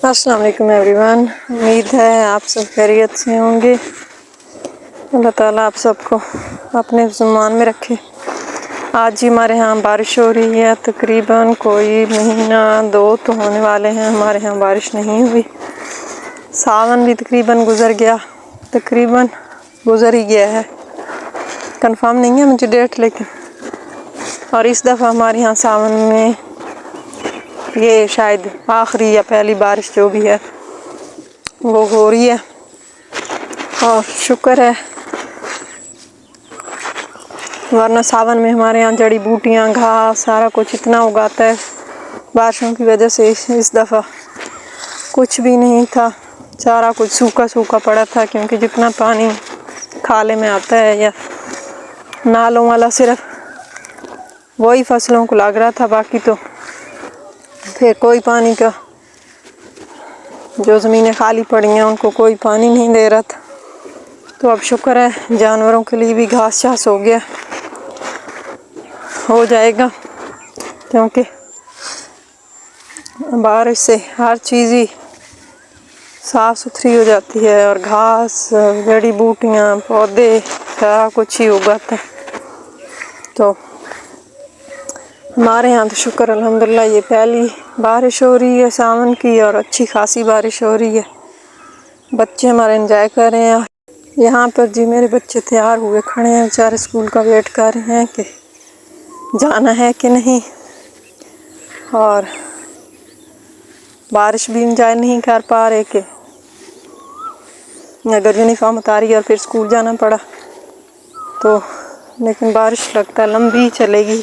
अस्सलाम वालेकुम एवरीवन। उम्मीद है आप सब खैरियत से होंगे। अल्लाह ताला आप सबको अपने ज़ुमान में रखे। आज ही हमारे यहाँ बारिश हो रही है, तकरीबन कोई महीना दो तो होने वाले हैं हमारे यहाँ बारिश नहीं हुई। सावन भी तकरीबन गुज़र गया, तकरीबन गुज़र ही गया है, कंफर्म नहीं है मुझे डेट, लेकिन और इस दफ़ा हमारे यहाँ सावन में ये शायद आखिरी या पहली बारिश जो भी है वो हो रही है और शुक्र है, वरना सावन में हमारे यहाँ जड़ी बूटियाँ, घास, सारा कुछ इतना उगाता है। बारिशों की वजह से इस दफ़ा कुछ भी नहीं था, सारा कुछ सूखा सूखा पड़ा था, क्योंकि जितना पानी खाले में आता है या नालों वाला सिर्फ वही फसलों को लग रहा था, बाकी तो फिर कोई पानी का, जो ज़मीनें खाली पड़ी हैं उनको कोई पानी नहीं दे रहा था। तो अब शुक्र है जानवरों के लिए भी घास चास हो जाएगा, क्योंकि बारिश से हर चीज़ ही साफ़ सुथरी हो जाती है और घास, जड़ी बूटियाँ, पौधे, सारा कुछ ही उगाता है। तो हमारे यहाँ तो शुक्र अल्हम्दुलिल्लाह ये पहली बारिश हो रही है सावन की, और अच्छी खासी बारिश हो रही है। बच्चे हमारे एंजॉय कर रहे हैं। यहाँ पर जी मेरे बच्चे तैयार हुए खड़े हैं, बेचारे स्कूल का वेट कर रहे हैं कि जाना है कि नहीं, और बारिश भी एंजॉय नहीं कर पा रहे कि अगर यूनिफॉर्म उतारी और फिर स्कूल जाना पड़ा तो, लेकिन बारिश लगता है लंबी चलेगी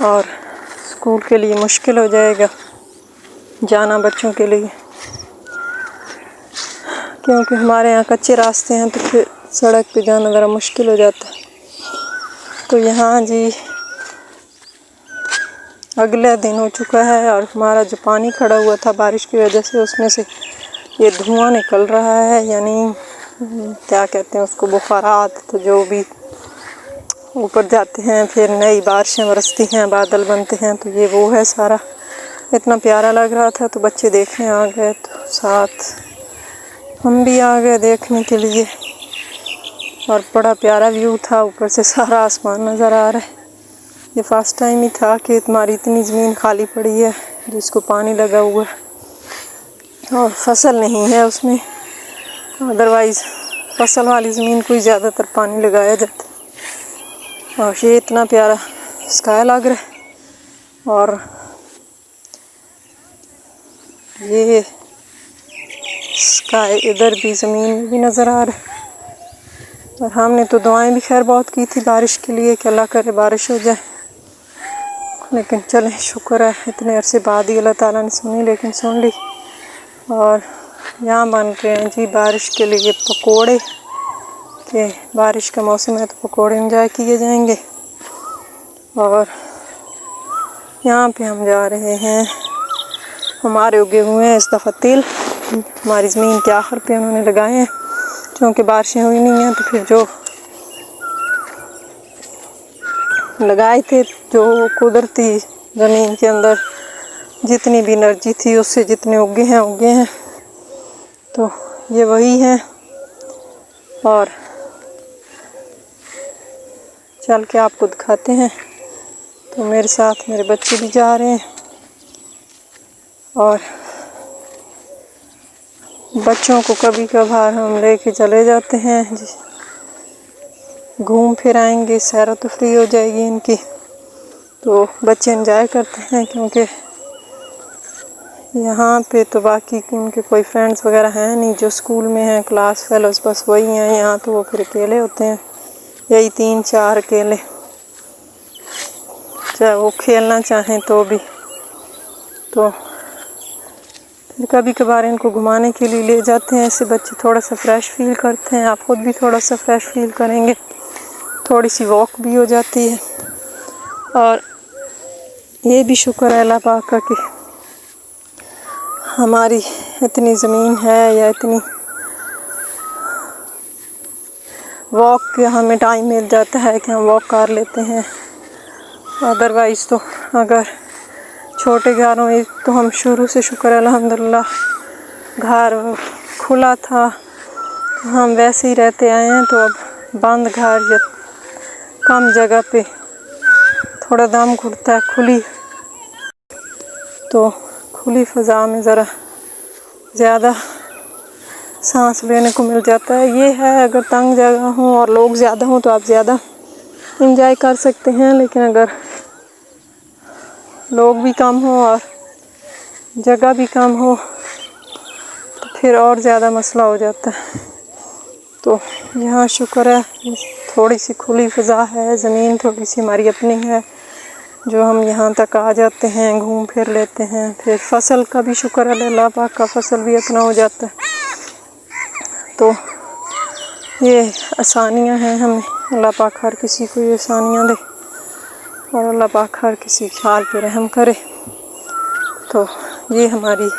और स्कूल के लिए मुश्किल हो जाएगा जाना बच्चों के लिए, क्योंकि हमारे यहाँ कच्चे रास्ते हैं तो फिर सड़क पे जाना ज़रा मुश्किल हो जाता है। तो यहाँ जी अगला दिन हो चुका है और हमारा जो पानी खड़ा हुआ था बारिश की वजह से, उसमें से ये धुआं निकल रहा है, यानी क्या कहते हैं उसको, बुखारात, तो जो भी ऊपर जाते हैं, फिर नई बारिशें बरसती हैं, बादल बनते हैं, तो ये वो है सारा। इतना प्यारा लग रहा था तो बच्चे देखने आ गए, तो साथ हम भी आ गए देखने के लिए, और बड़ा प्यारा व्यू था, ऊपर से सारा आसमान नज़र आ रहा है। ये फर्स्ट टाइम ही था कि हमारी इतनी ज़मीन खाली पड़ी है जिसको पानी लगा हुआ है और फसल नहीं है उसमें, अदरवाइज़ फसल वाली ज़मीन को ही ज़्यादातर पानी लगाया जाता है। और ये इतना प्यारा स्काई लग रहा है, और ये स्काई इधर भी ज़मीन में भी नज़र आ रहा है। और हमने तो दुआएं भी खैर बहुत की थी बारिश के लिए कि अल्लाह करे बारिश हो जाए, लेकिन चलें शुक्र है इतने अरसे बाद ही अल्लाह ताला ने सुनी, लेकिन सुन ली। और यहाँ बन रहे हैं जी बारिश के लिए पकोड़े, कि बारिश का मौसम है तो पकोड़े एंजॉय किए जाएंगे। और यहाँ पे हम जा रहे हैं, हमारे उगे हुए हैं इस दफ़ा तिल, हमारी ज़मीन के आखिर पे उन्होंने लगाए हैं, क्योंकि बारिशें हुई नहीं हैं, तो फिर जो लगाए थे, जो कुदरती ज़मीन के अंदर जितनी भी एनर्जी थी उससे जितने उगे हैं, तो ये वही हैं। और चल के आपको दिखाते हैं। तो मेरे साथ मेरे बच्चे भी जा रहे हैं, और बच्चों को कभी कभार हम लेके चले जाते हैं, घूम फिर आएंगे, सैर तफरी हो जाएगी इनकी, तो बच्चे एंजॉय करते हैं, क्योंकि यहाँ पे तो बाकी उनके कोई फ्रेंड्स वगैरह हैं नहीं, जो स्कूल में हैं क्लास फेलोज़ बस वही हैं। यहाँ तो वो फिर अकेले होते हैं, यही 3-4 अकेले, चाहे वो खेलना चाहें तो भी। तो फिर कभी कभार इनको घुमाने के लिए ले जाते हैं, इससे बच्चे थोड़ा सा फ्रेश फील करते हैं, आप ख़ुद भी थोड़ा सा फ्रेश फील करेंगे, थोड़ी सी वॉक भी हो जाती है। और ये भी शुक्र है अल्लाह पाक का कि हमारी इतनी ज़मीन है या इतनी वॉक का हमें टाइम मिल जाता है कि हम वॉक कर लेते हैं। अदरवाइज़ तो अगर छोटे घरों में तो हम शुरू से शुक्र अल्हम्दुलिल्लाह घर खुला था, हम वैसे ही रहते आए हैं। तो अब बंद घर या कम जगह पे थोड़ा दम घुटता है, खुली फ़ज़ा में ज़रा ज़्यादा सांस लेने को मिल जाता है। ये है अगर तंग जगह हो और लोग ज़्यादा हों तो आप ज़्यादा इंजॉय कर सकते हैं, लेकिन अगर लोग भी कम हो और जगह भी कम हो तो फिर और ज़्यादा मसला हो जाता है। तो यहाँ शुक्र है थोड़ी सी खुली फ़ज़ा है, ज़मीन थोड़ी सी हमारी अपनी है जो हम यहाँ तक आ जाते हैं, घूम फिर लेते हैं। फिर फसल का भी शुक्र है, अल्लाह पाक का फसल भी अपना हो जाता है। तो ये आसानियाँ हैं हमें, अल्लाह पाक हर किसी को ये आसानियाँ दे और अल्लाह पाक हर किसी हाल पे रहम करे। तो ये हमारी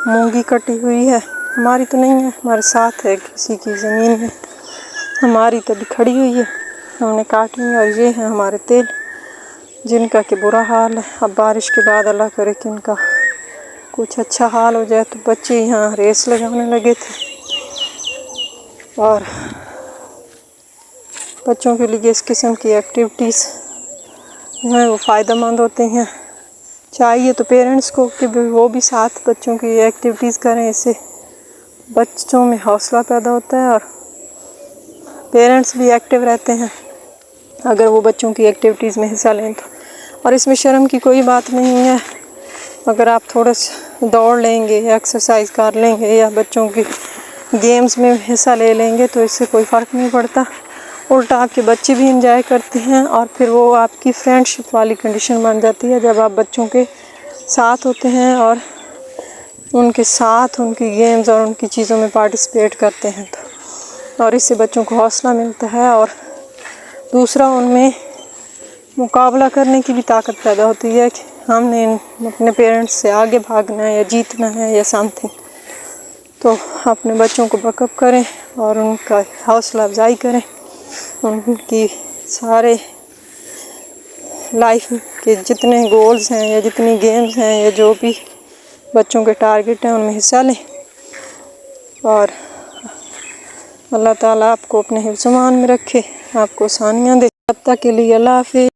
मूंगी कटी हुई है, हमारी तो नहीं है, हमारे साथ है किसी की ज़मीन में, हमारी तो अभी खड़ी हुई है, हमने काटी है। और ये है हमारे तेल जिनका कि बुरा हाल है। अब बारिश के बाद अल्लाह करे कि इनका कुछ अच्छा हाल हो जाए। तो बच्चे यहाँ रेस लगाने लगे थे और बच्चों के लिए इस किस्म की एक्टिविटीज़ जो है वो फ़ायदेमंद होती हैं। चाहिए तो पेरेंट्स को कि वो भी साथ बच्चों की एक्टिविटीज़ करें, इससे बच्चों में हौसला पैदा होता है और पेरेंट्स भी एक्टिव रहते हैं अगर वो बच्चों की एक्टिविटीज़ में हिस्सा लें तो। और इसमें शर्म की कोई बात नहीं है, अगर आप थोड़ा दौड़ लेंगे या एक्सरसाइज कर लेंगे या बच्चों की गेम्स में हिस्सा ले लेंगे तो इससे कोई फ़र्क नहीं पड़ता। उल्टा आपके बच्चे भी इंजॉय करते हैं और फिर वो आपकी फ्रेंडशिप वाली कंडीशन बन जाती है जब आप बच्चों के साथ होते हैं और उनके साथ उनकी गेम्स और उनकी चीज़ों में पार्टिसिपेट करते हैं। तो और इससे बच्चों को हौसला मिलता है और दूसरा उनमें मुकाबला करने की भी ताकत पैदा होती है कि हमने अपने पेरेंट्स से आगे भागना है या जीतना है या समथिंग। तो अपने बच्चों को बकअप करें और उनका हौसला अफजाई करें, उनकी सारे लाइफ के जितने गोल्स हैं या जितनी गेम्स हैं या जो भी बच्चों के टारगेट हैं उनमें हिस्सा लें। और अल्लाह ताला आपको अपने हिफ्ज़-ओ-मान में रखे, आपको आसानियाँ दे। तब तक के लिए अल्लाह हाफ़िज़।